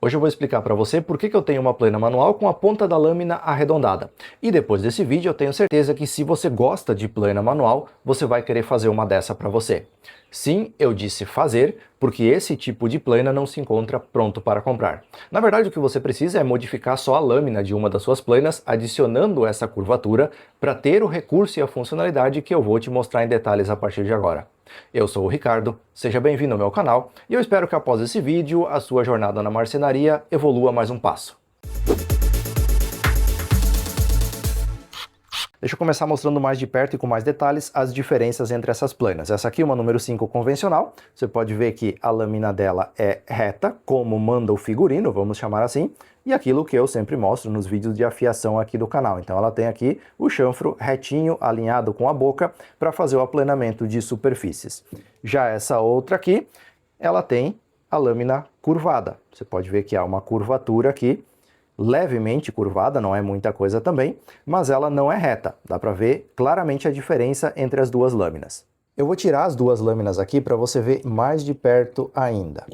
Hoje eu vou explicar para você por que eu tenho uma plana manual com a ponta da lâmina arredondada. E depois desse vídeo eu tenho certeza que se você gosta de plana manual, você vai querer fazer uma dessa para você. Sim, eu disse fazer, porque esse tipo de plana não se encontra pronto para comprar. Na verdade, o que você precisa é modificar só a lâmina de uma das suas planas, adicionando essa curvatura, para ter o recurso e a funcionalidade que eu vou te mostrar em detalhes a partir de agora. Eu sou o Ricardo, seja bem-vindo ao meu canal e eu espero que após esse vídeo a sua jornada na marcenaria evolua mais um passo. Deixa eu começar mostrando mais de perto e com mais detalhes as diferenças entre essas planas. Essa aqui é uma número 5 convencional, você pode ver que a lâmina dela é reta, como manda o figurino, vamos chamar assim, e aquilo que eu sempre mostro nos vídeos de afiação aqui do canal. Então ela tem aqui o chanfro retinho, alinhado com a boca, para fazer o aplanamento de superfícies. Já essa outra aqui, ela tem a lâmina curvada. Você pode ver que há uma curvatura aqui, levemente curvada, não é muita coisa também, mas ela não é reta. Dá para ver claramente a diferença entre as duas lâminas. Eu vou tirar as duas lâminas aqui para você ver mais de perto ainda.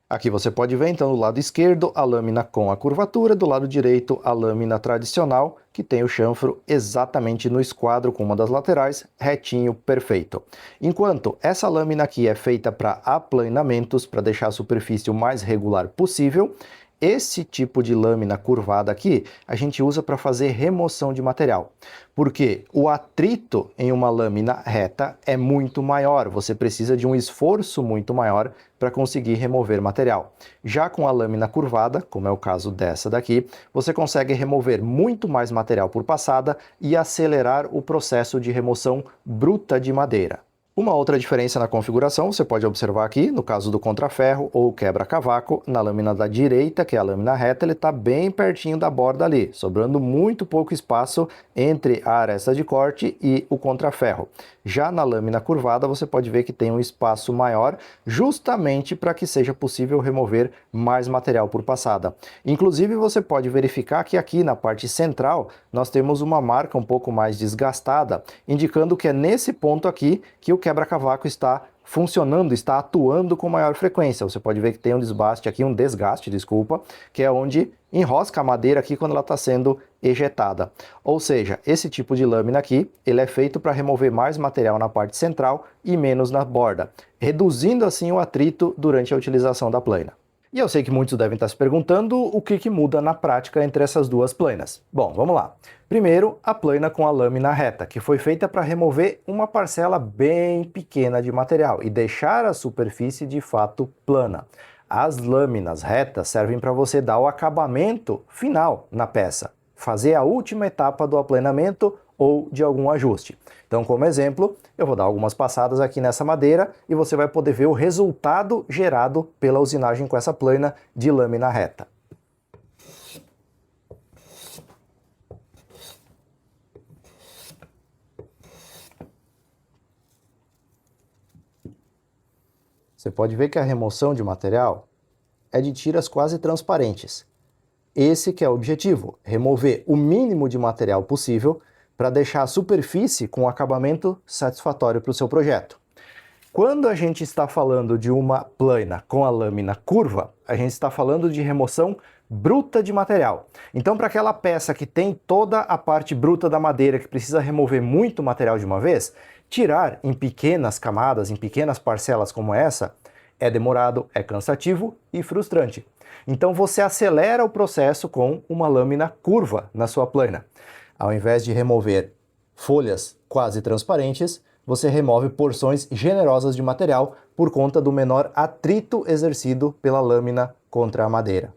Aqui você pode ver, então, do lado esquerdo, a lâmina com a curvatura, do lado direito, a lâmina tradicional, que tem o chanfro exatamente no esquadro com uma das laterais, retinho, perfeito. Enquanto essa lâmina aqui é feita para aplanamentos, para deixar a superfície o mais regular possível, esse tipo de lâmina curvada aqui, a gente usa para fazer remoção de material. Porque o atrito em uma lâmina reta é muito maior, você precisa de um esforço muito maior para conseguir remover material. Já com a lâmina curvada, como é o caso dessa daqui, você consegue remover muito mais material por passada e acelerar o processo de remoção bruta de madeira. Uma outra diferença na configuração, você pode observar aqui, no caso do contraferro ou quebra-cavaco, na lâmina da direita, que é a lâmina reta, ele está bem pertinho da borda ali, sobrando muito pouco espaço entre a aresta de corte e o contraferro. Já na lâmina curvada, você pode ver que tem um espaço maior, justamente para que seja possível remover mais material por passada. Inclusive, você pode verificar que aqui na parte central, nós temos uma marca um pouco mais desgastada, indicando que é nesse ponto aqui que o quebra-cavaco está funcionando, está atuando com maior frequência. Você pode ver que tem um desgaste, desculpa, que é onde enrosca a madeira aqui quando ela está sendo ejetada. Ou seja, esse tipo de lâmina aqui, ele é feito para remover mais material na parte central e menos na borda, reduzindo assim o atrito durante a utilização da plana. E eu sei que muitos devem estar se perguntando o que muda na prática entre essas duas planas. Bom, vamos lá. Primeiro, a plana com a lâmina reta, que foi feita para remover uma parcela bem pequena de material e deixar a superfície de fato plana. As lâminas retas servem para você dar o acabamento final na peça, fazer a última etapa do aplanamento ou de algum ajuste. Então, como exemplo, eu vou dar algumas passadas aqui nessa madeira e você vai poder ver o resultado gerado pela usinagem com essa plana de lâmina reta. Você pode ver que a remoção de material é de tiras quase transparentes. Esse que é o objetivo, remover o mínimo de material possível para deixar a superfície com um acabamento satisfatório para o seu projeto. Quando a gente está falando de uma plana com a lâmina curva, a gente está falando de remoção bruta de material. Então, para aquela peça que tem toda a parte bruta da madeira, que precisa remover muito material de uma vez, tirar em pequenas camadas, em pequenas parcelas como essa, é demorado, é cansativo e frustrante. Então você acelera o processo com uma lâmina curva na sua plana. Ao invés de remover folhas quase transparentes, você remove porções generosas de material por conta do menor atrito exercido pela lâmina contra a madeira.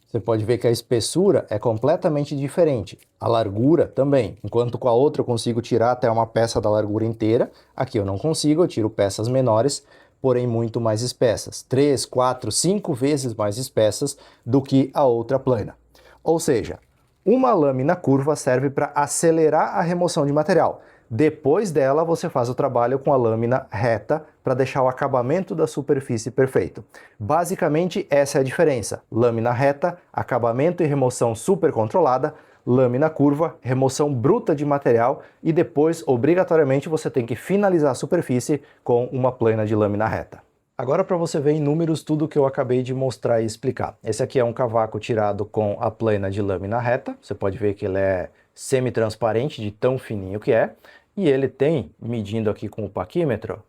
Você pode ver que a espessura é completamente diferente, a largura também. Enquanto com a outra eu consigo tirar até uma peça da largura inteira, aqui eu não consigo, eu tiro peças menores, porém muito mais espessas. 3, 4, 5 vezes mais espessas do que a outra plana. Ou seja, uma lâmina curva serve para acelerar a remoção de material. Depois dela, você faz o trabalho com a lâmina reta para deixar o acabamento da superfície perfeito. Basicamente, essa é a diferença. Lâmina reta, acabamento e remoção super controlada. Lâmina curva, remoção bruta de material e depois, obrigatoriamente, você tem que finalizar a superfície com uma plana de lâmina reta. Agora para você ver em números tudo que eu acabei de mostrar e explicar. Esse aqui é um cavaco tirado com a plana de lâmina reta. Você pode ver que ele é semi-transparente de tão fininho que é. E ele tem, medindo aqui com o paquímetro,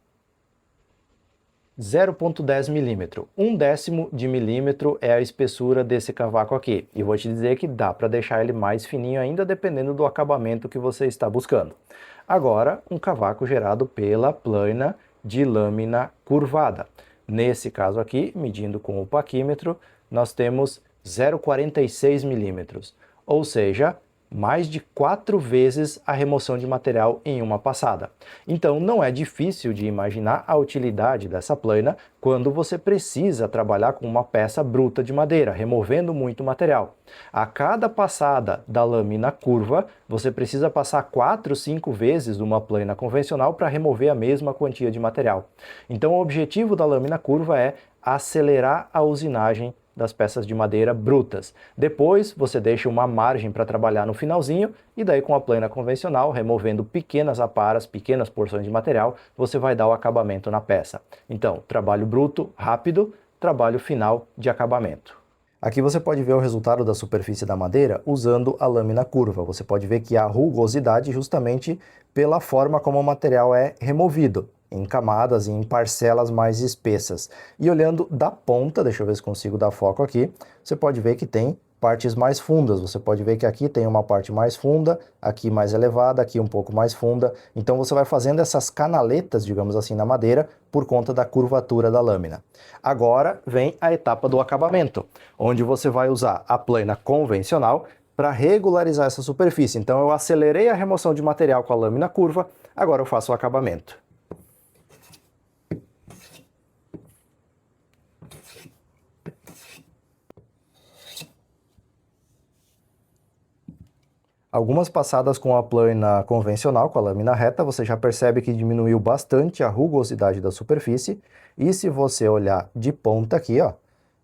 0,10 milímetro. 1/10 de milímetro é a espessura desse cavaco aqui. E vou te dizer que dá para deixar ele mais fininho ainda, dependendo do acabamento que você está buscando. Agora, um cavaco gerado pela plana de lâmina curvada. Nesse caso aqui, medindo com o paquímetro, nós temos 0,46 milímetros. Ou seja, mais de 4 vezes a remoção de material em uma passada. Então não é difícil de imaginar a utilidade dessa plana quando você precisa trabalhar com uma peça bruta de madeira, removendo muito material. A cada passada da lâmina curva, você precisa passar 4, 5 vezes uma plana convencional para remover a mesma quantia de material. Então o objetivo da lâmina curva é acelerar a usinagem das peças de madeira brutas. Depois você deixa uma margem para trabalhar no finalzinho e daí com a plana convencional, removendo pequenas aparas, pequenas porções de material, você vai dar o acabamento na peça. Então, trabalho bruto, rápido, trabalho final de acabamento. Aqui você pode ver o resultado da superfície da madeira usando a lâmina curva. Você pode ver que há rugosidade justamente pela forma como o material é removido, em camadas e em parcelas mais espessas. E olhando da ponta, deixa eu ver se consigo dar foco aqui, você pode ver que tem partes mais fundas. Você pode ver que aqui tem uma parte mais funda, aqui mais elevada, aqui um pouco mais funda. Então você vai fazendo essas canaletas, digamos assim, na madeira por conta da curvatura da lâmina. Agora vem a etapa do acabamento, onde você vai usar a plana convencional para regularizar essa superfície. Então eu acelerei a remoção de material com a lâmina curva, agora eu faço o acabamento. Algumas passadas com a plana convencional, com a lâmina reta, você já percebe que diminuiu bastante a rugosidade da superfície. E se você olhar de ponta aqui, ó,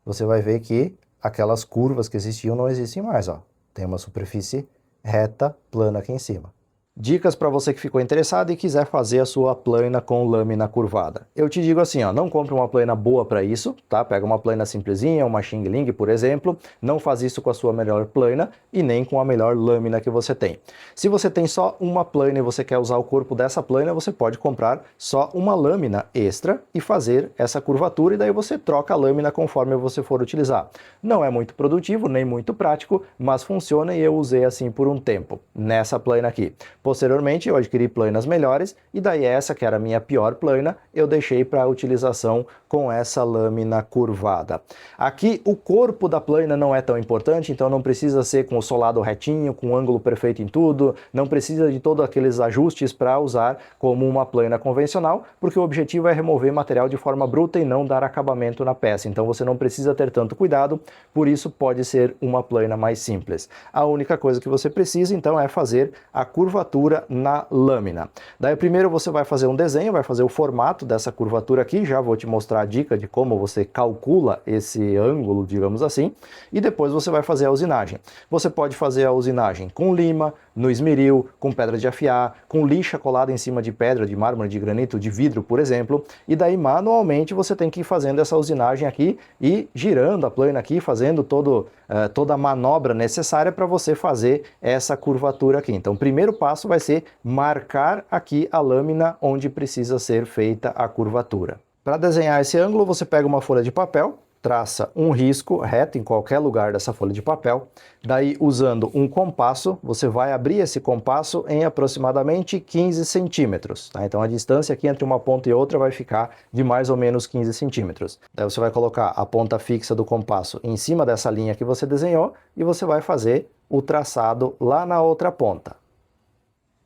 você vai ver que aquelas curvas que existiam não existem mais, ó. Tem uma superfície reta, plana aqui em cima. Dicas para você que ficou interessado e quiser fazer a sua plana com lâmina curvada. Eu te digo assim, ó, não compre uma plana boa para isso, tá? Pega uma plana simplesinha, uma Xing Ling, por exemplo. Não faz isso com a sua melhor plana e nem com a melhor lâmina que você tem. Se você tem só uma plana e você quer usar o corpo dessa plana, você pode comprar só uma lâmina extra e fazer essa curvatura e daí você troca a lâmina conforme você for utilizar. Não é muito produtivo, nem muito prático, mas funciona e eu usei assim por um tempo, nessa plana aqui. Posteriormente, eu adquiri planas melhores e daí essa, que era a minha pior plana, eu deixei para utilização com essa lâmina curvada. Aqui, o corpo da plana não é tão importante, então não precisa ser com o solado retinho, com o ângulo perfeito em tudo, não precisa de todos aqueles ajustes para usar como uma plana convencional, porque o objetivo é remover material de forma bruta e não dar acabamento na peça. Então você não precisa ter tanto cuidado, por isso pode ser uma plana mais simples. A única coisa que você precisa, então, é fazer a curvatura na lâmina. Daí primeiro você vai fazer um desenho, vai fazer o formato dessa curvatura aqui, já vou te mostrar a dica de como você calcula esse ângulo, digamos assim, e depois você vai fazer a usinagem. Você pode fazer a usinagem com lima, no esmeril, com pedra de afiar, com lixa colada em cima de pedra, de mármore, de granito, de vidro, por exemplo, e daí manualmente você tem que ir fazendo essa usinagem aqui e girando a plana aqui, fazendo toda a manobra necessária para você fazer essa curvatura aqui. Então, o primeiro passo vai ser marcar aqui a lâmina onde precisa ser feita a curvatura. Para desenhar esse ângulo, você pega uma folha de papel, traça um risco reto em qualquer lugar dessa folha de papel. Daí, usando um compasso, você vai abrir esse compasso em aproximadamente 15 centímetros. Tá? Então, a distância aqui entre uma ponta e outra vai ficar de mais ou menos 15 centímetros. Daí, você vai colocar a ponta fixa do compasso em cima dessa linha que você desenhou e você vai fazer o traçado lá na outra ponta.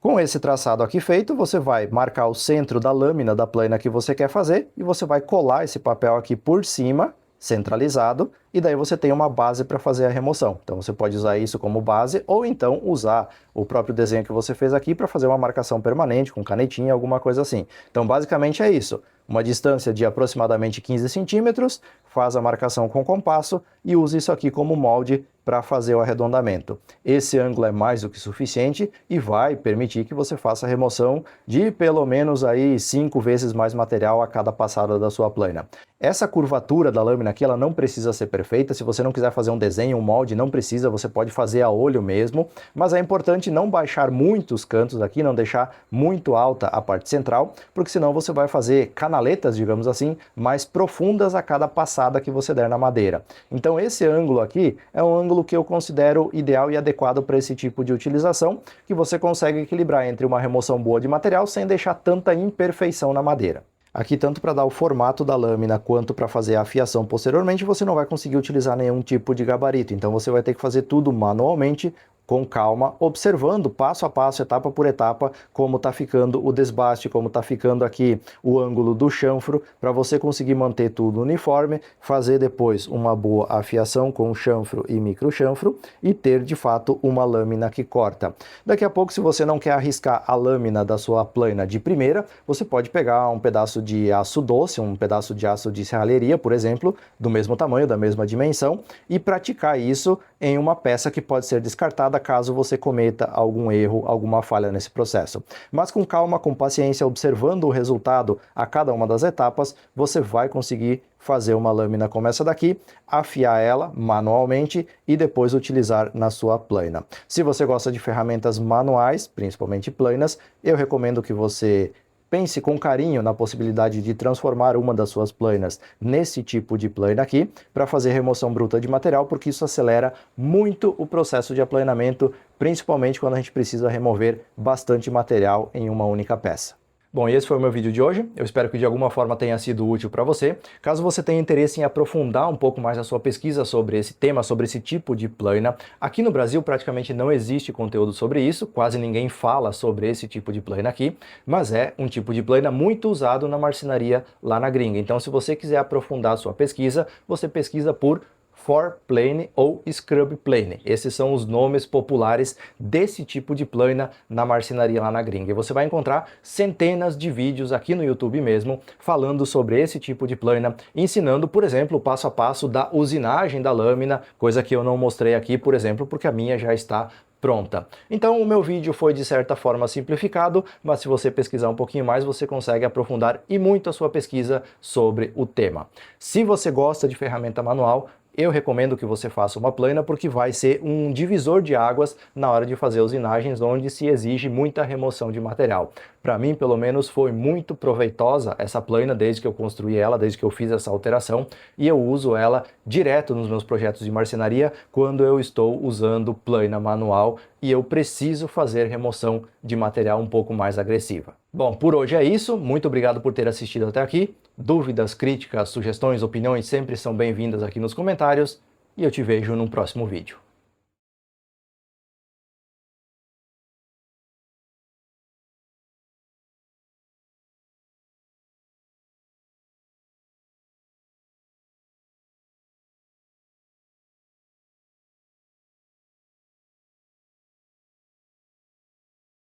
Com esse traçado aqui feito, você vai marcar o centro da lâmina da plana que você quer fazer e você vai colar esse papel aqui por cima, centralizado, e daí você tem uma base para fazer a remoção. Então você pode usar isso como base, ou então usar o próprio desenho que você fez aqui para fazer uma marcação permanente, com canetinha, alguma coisa assim. Então basicamente é isso. Uma distância de aproximadamente 15 centímetros, faz a marcação com compasso e usa isso aqui como molde para fazer o arredondamento. Esse ângulo é mais do que suficiente e vai permitir que você faça a remoção de pelo menos aí 5 vezes mais material a cada passada da sua plana. Essa curvatura da lâmina aqui, ela não precisa ser perfeita. Se você não quiser fazer um desenho, um molde, não precisa, você pode fazer a olho mesmo, mas é importante não baixar muito os cantos aqui, não deixar muito alta a parte central, porque senão você vai fazer canaletas, digamos assim, mais profundas a cada passada que você der na madeira. Então esse ângulo aqui é um ângulo que eu considero ideal e adequado para esse tipo de utilização, que você consegue equilibrar entre uma remoção boa de material sem deixar tanta imperfeição na madeira. Aqui, tanto para dar o formato da lâmina quanto para fazer a afiação posteriormente, você não vai conseguir utilizar nenhum tipo de gabarito, então você vai ter que fazer tudo manualmente, com calma, observando passo a passo, etapa por etapa, como está ficando o desbaste, como está ficando aqui o ângulo do chanfro, para você conseguir manter tudo uniforme, fazer depois uma boa afiação com chanfro e micro chanfro e ter de fato uma lâmina que corta. Daqui a pouco, se você não quer arriscar a lâmina da sua plana de primeira, você pode pegar um pedaço de aço doce, um pedaço de aço de serralheria, por exemplo, do mesmo tamanho, da mesma dimensão, e praticar isso em uma peça que pode ser descartada caso você cometa algum erro, alguma falha nesse processo. Mas com calma, com paciência, observando o resultado a cada uma das etapas, você vai conseguir fazer uma lâmina como essa daqui, afiar ela manualmente e depois utilizar na sua plana. Se você gosta de ferramentas manuais, principalmente planas, eu recomendo que você pense com carinho na possibilidade de transformar uma das suas planas nesse tipo de plana aqui, para fazer remoção bruta de material, porque isso acelera muito o processo de aplanamento, principalmente quando a gente precisa remover bastante material em uma única peça. Bom, e esse foi o meu vídeo de hoje. Eu espero que de alguma forma tenha sido útil para você. Caso você tenha interesse em aprofundar um pouco mais a sua pesquisa sobre esse tema, sobre esse tipo de plana, aqui no Brasil praticamente não existe conteúdo sobre isso, quase ninguém fala sobre esse tipo de plana aqui, mas é um tipo de plana muito usado na marcenaria lá na gringa. Então, se você quiser aprofundar a sua pesquisa, você pesquisa por Four Plane ou Scrub Plane. Esses são os nomes populares desse tipo de plana na marcenaria lá na gringa. E você vai encontrar centenas de vídeos aqui no YouTube mesmo falando sobre esse tipo de plana, ensinando, por exemplo, o passo a passo da usinagem da lâmina, coisa que eu não mostrei aqui, por exemplo, porque a minha já está pronta. Então o meu vídeo foi de certa forma simplificado, mas se você pesquisar um pouquinho mais, você consegue aprofundar e muito a sua pesquisa sobre o tema. Se você gosta de ferramenta manual, eu recomendo que você faça uma plana, porque vai ser um divisor de águas na hora de fazer usinagens onde se exige muita remoção de material. Para mim, pelo menos, foi muito proveitosa essa plana desde que eu construí ela, desde que eu fiz essa alteração, e eu uso ela direto nos meus projetos de marcenaria quando eu estou usando plana manual e eu preciso fazer remoção de material um pouco mais agressiva. Bom, por hoje é isso. Muito obrigado por ter assistido até aqui. Dúvidas, críticas, sugestões, opiniões sempre são bem-vindas aqui nos comentários e eu te vejo num próximo vídeo.